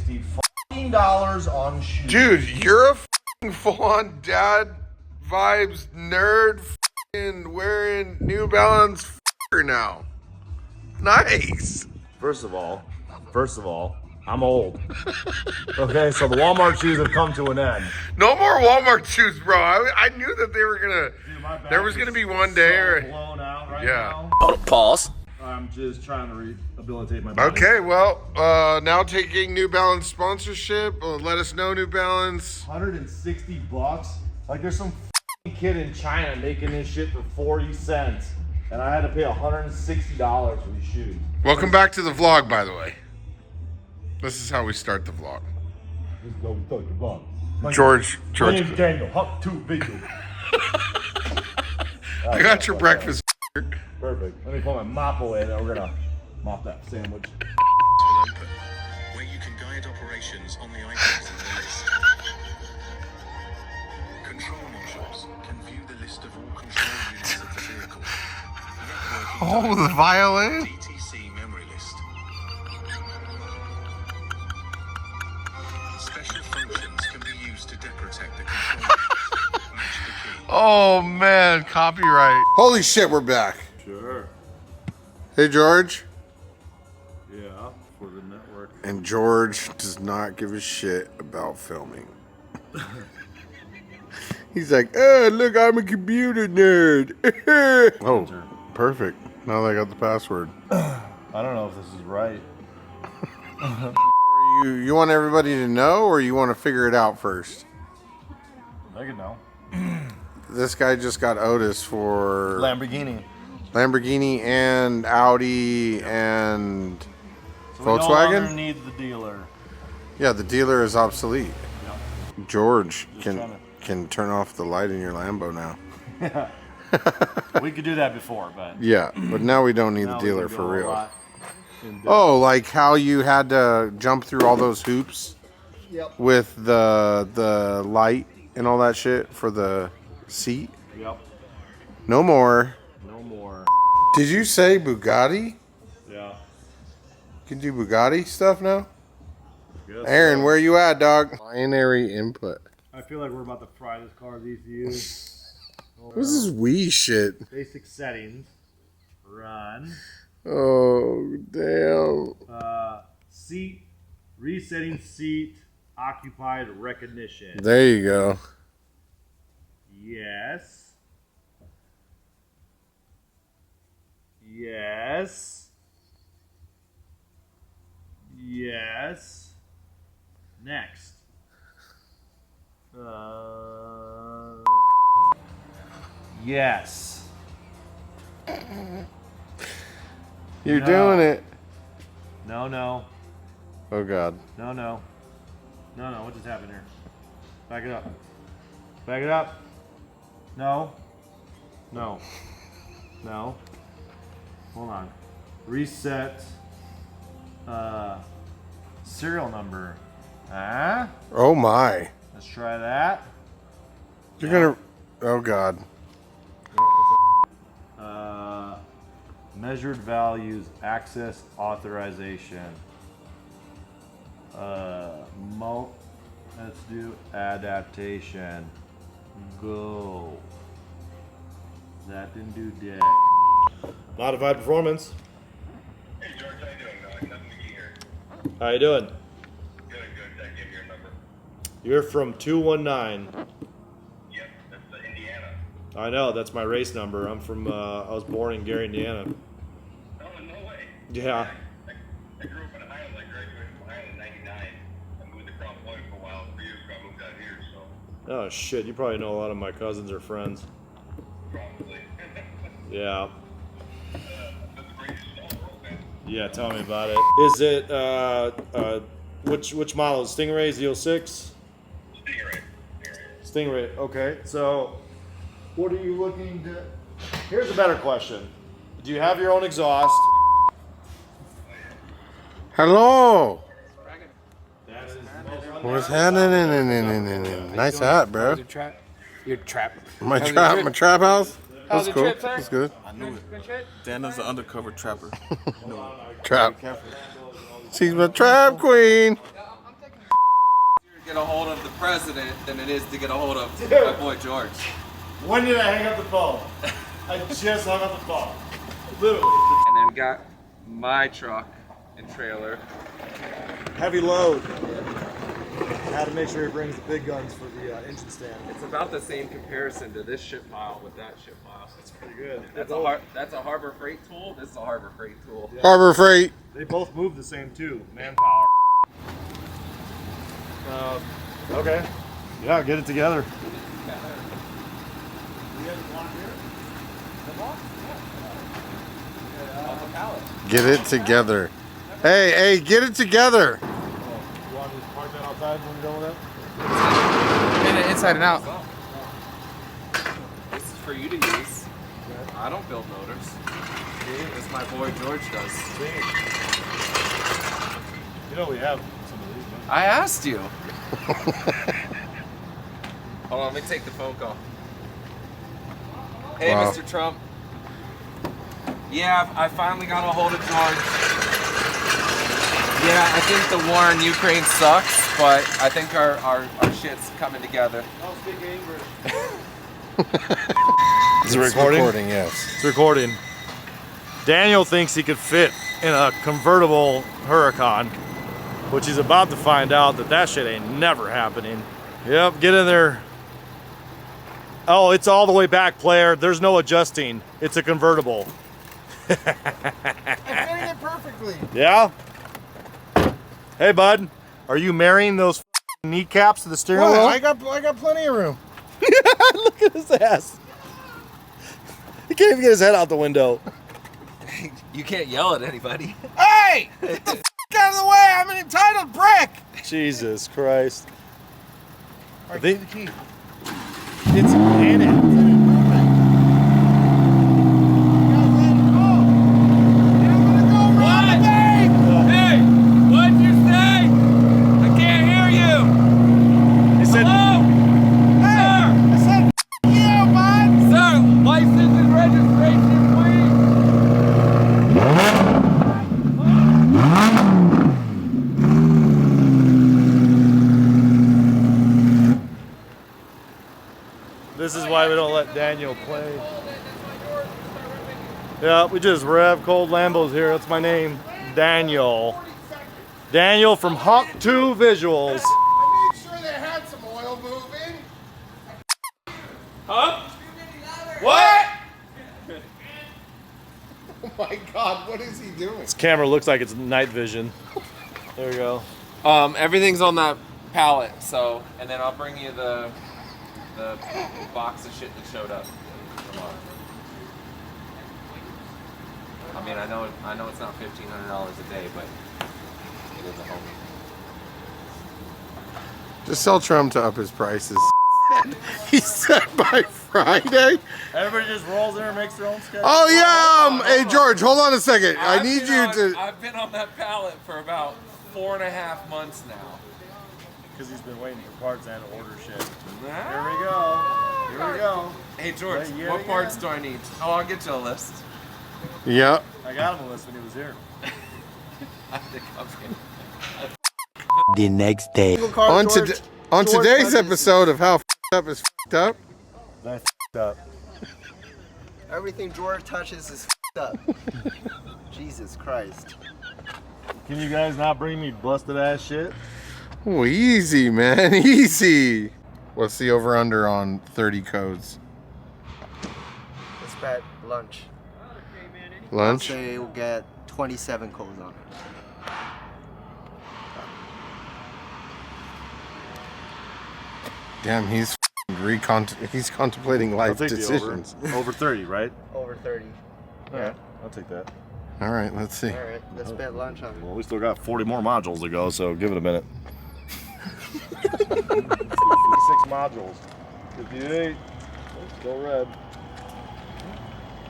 $160 on shoes. Dude, you're a full-on dad vibes nerd wearing New Balance now. Nice. First of all, I'm old. Okay, so the Walmart shoes have come to an end. No more Walmart shoes, bro. I knew that they were gonna. Dude, there was gonna be one day. So blown out right now. Pause. I'm just trying to rehabilitate my body. Okay, well, now taking New Balance sponsorship. Let us know, New Balance. $160. Like there's some kid in China making this shit for 40 cents, and I had to pay $160 for these shoes. Welcome back to the vlog, by the way. This is how we start the vlog. Let's go start the vlog. George. My name's Daniel. Hop to video. I got your breakfast. Perfect. Let me pull my mop away, and then we're gonna mop that sandwich. Where you can guide operations on the items in the list. Control modules can view the list of all control units of the vehicle. Oh, the violin. DTC memory list. Special functions can be used to deprotect the control units. Match the key. Oh man, copyright. Holy shit, we're back. Sure. Hey, George. Yeah, for the network. And George does not give a shit about filming. He's like, oh, look, I'm a computer nerd. Oh, perfect. Now that I got the password. I don't know if this is right. You want everybody to know, or you want to figure it out first? I can know. This guy just got Otis for Lamborghini and Audi and so Volkswagen. We no longer need the dealer. Yeah, the dealer is obsolete. Yep. George can turn off the light in your Lambo now. We could do that before, but Yeah, but now we don't need the dealer for real. Oh, like how you had to jump through all those hoops with the light and all that shit for the seat? Yep. No more. No more. Did you say Bugatti? Yeah. You can do Bugatti stuff now? Yes, Aaron, where you at, dog? Binary input. I feel like we're about to fry this car's ECUs. What's this Wii shit? Basic settings. Run. Oh, damn. Seat. Resetting seat. Occupied recognition. There you go. Yes. Yes. Yes. Next. Yes. You're doing it. No, no. Oh, God. No, no. No, no. What just happened here? Back it up. Back it up. No. No. No. Hold on. Reset. Serial number. Ah. Oh, my. Let's try that. You're gonna... Oh, God. Measured values, access authorization. Let's do adaptation. Go. That didn't do dick. Modified performance. Hey George, how you doing? Nothing to hear. How you doing? Good, good. I gave you your number. You're from 219. Yep, that's Indiana. I know, that's my race number. I'm from, I was born in Gary, Indiana. Oh, no way. Yeah. I grew up in Highland. I graduated from Highland in 99. I moved to Crown Point for a while. 3 years ago, I moved out here, so Oh shit, you probably know a lot of my cousins or friends. probably. Yeah. That's the greatest snow in the world, man. Yeah, tell me about it. Is it, which model? Stingray Z06? Stingray. Stingray, okay. So, what are you looking to... Here's a better question. Do you have your own exhaust? Hello. That is What's happening? Nice hat, bro. Your trap. My trap house? How's That's the cool. trip, sir? That's good. I knew it. Dana's an undercover trapper. Trap. She's my trap queen. get a hold of the president than it is to get a hold of my boy George. When did I hang up the phone? I just hung up the phone. Literally. And then got my truck and trailer. Heavy load. Had to make sure he brings the big guns for the engine stand. It's about the same comparison to this ship pile with that ship pile. That's pretty good. That's a Harbor Freight tool. This is a Harbor Freight tool. Yeah. Harbor Freight. They both move the same too. Manpower. Okay. Yeah, get it together. Get it together. Hey, get it together. You want to just park that outside when you're done with that? Inside and out. This is for you to use. I don't build motors. This my boy George does. You know we have some of these. Don't I asked you. Hold on, let me take the phone call. Hey, Wow. Mr. Trump. Yeah, I finally got a hold of George. Yeah, I think the war in Ukraine sucks, but I think our shit's coming together. Don't speak English. Is it recording? Recording, yes. It's recording. Daniel thinks he could fit in a convertible Huracan, which he's about to find out that shit ain't never happening. Yep, get in there. Oh, it's all the way back, player. There's no adjusting. It's a convertible. I fitted it perfectly. Yeah? Hey, bud. Are you marrying those kneecaps to the steering wheel? I got plenty of room. Look at his ass. He can't even get his head out the window. You can't yell at anybody. Hey! Get the out of the way! I'm an entitled brick! Jesus Christ. Alright, They- give me the key. It's in it. Hey, what'd you say? I can't hear you. He said, Hello? Sir! Sir, license and registration, this is why we don't let Daniel play. Yeah, we just rev cold Lambos here. That's my name, Daniel. Daniel from Hawk 2 Visuals. I made sure they had some oil moving. Huh? What? Oh my god, what is he doing? This camera looks like it's night vision. There we go. Everything's on that pallet, so, and then I'll bring you the box of shit that showed up tomorrow. I mean, I know it's not $1,500 a day, but it is a homie. Just tell Trump to up his prices. He said by Friday. Everybody just rolls in and makes their own schedule. Oh yeah, hey George, hold on a second. I need you to. I've been on that pallet for about 4.5 months now. Because he's been waiting for parts and to order shit. Here Here we go. Here we go. Hey George, Right, yeah, what yeah. parts do I need? Oh, I'll get you a list. Yep. I got him a list when he was here. I think I'm kidding. The next day. On today's episode of How Up is Up. That's up. Everything George touches is up. Jesus Christ. Can you guys not bring me busted ass shit? Oh, easy, man, easy. What's the over under on 30 codes? Let's bet lunch. Lunch? So we'll get 27 codes on it. Damn, he's contemplating I'll life take decisions. the over. Over 30, right? Over 30. Yeah, I'll take that. All right, let's see. Alright, let's bet lunch on it. Well, we still got 40 more modules to go, so give it a minute. 56 modules. 58. Still red.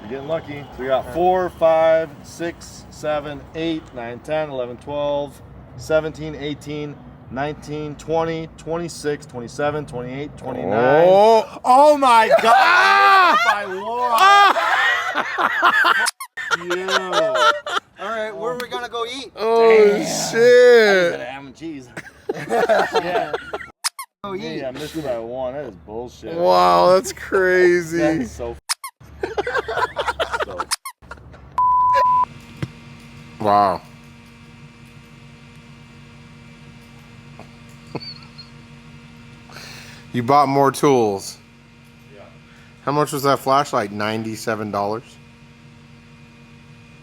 You're getting lucky. So we got 4, 5, 6, 7, 8, 9, 10, 11, 12, 17, 18, 19, 20, 26, 27, 28, 29. Oh my God! By Laura. You. All right, where are we gonna go eat? Oh shit! Ham and cheese. Yeah. Go eat. Yeah, I missed it by one. That is bullshit. Wow, that's crazy. That's so. Wow. You bought more tools. Yeah. How much was that flashlight? $97.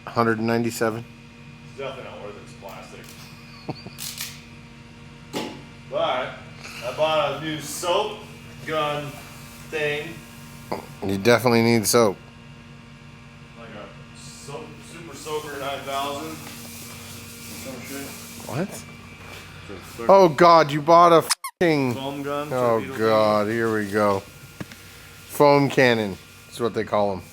197. It's definitely not worth it. It's plastic. But I bought a new soap gun thing. You definitely need soap. Like a super soaker 9000. Some shit. What? Oh God, you bought a fucking. Foam gun. Oh torpedo God, here we go. Foam cannon. That's what they call them. gun.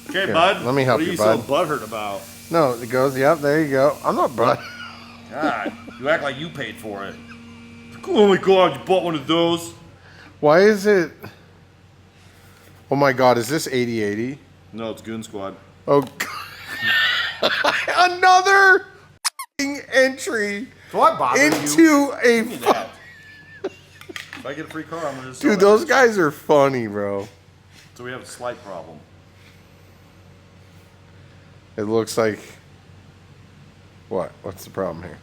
Okay, Here, bud. let me help what are you, you bud. so butthurt about? No, it goes. Yep, there you go. I'm not bud. God, you act like you paid for it. Oh my God, you bought one of those. Why is it? Oh my God, is this 8080? No, it's Goon Squad. Oh, another fucking entry So I bothered into a. Give me that. If I get a free car, I'm gonna just. Dude, those guys are funny, bro. So we have a slight problem. It looks like. What? What's the problem here?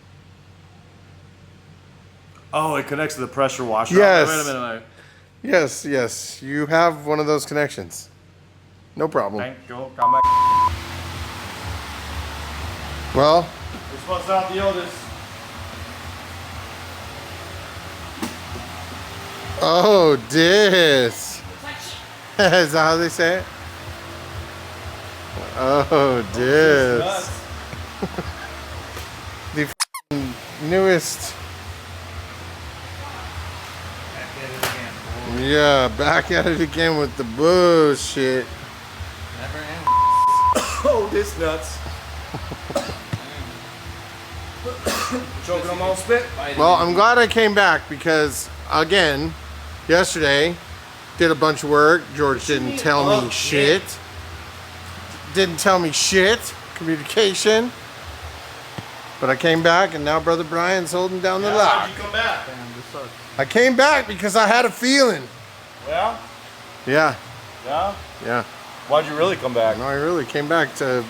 Oh, it connects to the pressure washer. Yes. Wait a minute. Yes, yes. You have one of those connections. No problem. Thank you. Come back. Well, We're supposed out the Otis. oh, this. Is that how they say it? Oh, this. Nuts. The f***ing newest. Yeah, back at it again with the bullshit. Oh, this nuts. Choking on my own spit. Well, I'm glad I came back because, again, yesterday, did a bunch of work. George didn't tell me shit. Didn't tell me shit. Communication. But I came back and now Brother Brian's holding down the lock. How'd you come back? I came back because I had a feeling. Yeah? Yeah, Yeah? yeah. Why'd you really come back? No, I really came back to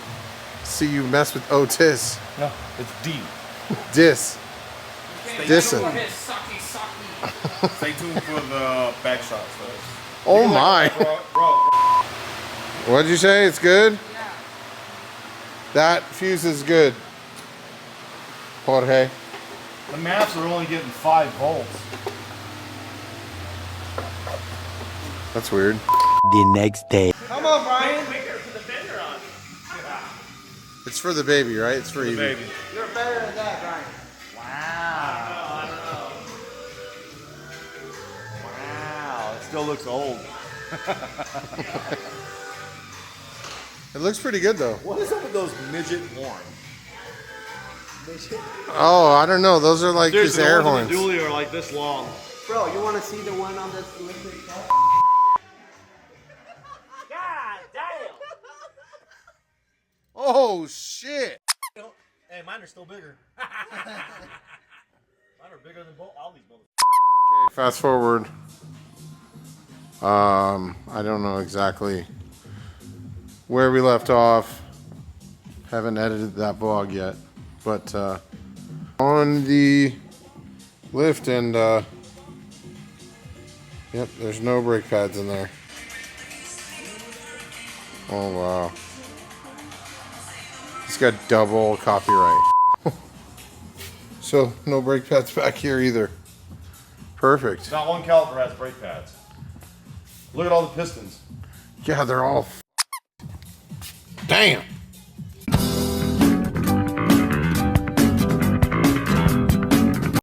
see you mess with Otis. No, it's deep. Dis. Dissin'. Stay tuned for the back shots, folks. Oh my. Bro. What'd you say? It's good? Yeah. That fuse is good. Jorge. The maps are only getting 5 volts. That's weird. The next day. Come on, Brian. It's for the baby, right? It's for Evie. Baby. You're better than that, Brian. I don't know. Wow, it still looks old. It looks pretty good though. What is up with those midget horns? Oh, I don't know. Those are like his air horns. The dually are like this long. Bro, you want to see the one on this electric car? Oh shit! Hey, mine are still bigger. Mine are bigger than all these bullets. Okay, fast forward. I don't know exactly where we left off. Haven't edited that vlog yet, but on the lift and yep, there's no brake pads in there. Oh wow. It's got double copyright. So no brake pads back here either. Perfect. Not one caliper has brake pads. Look at all the pistons. Yeah, they're all. Damn.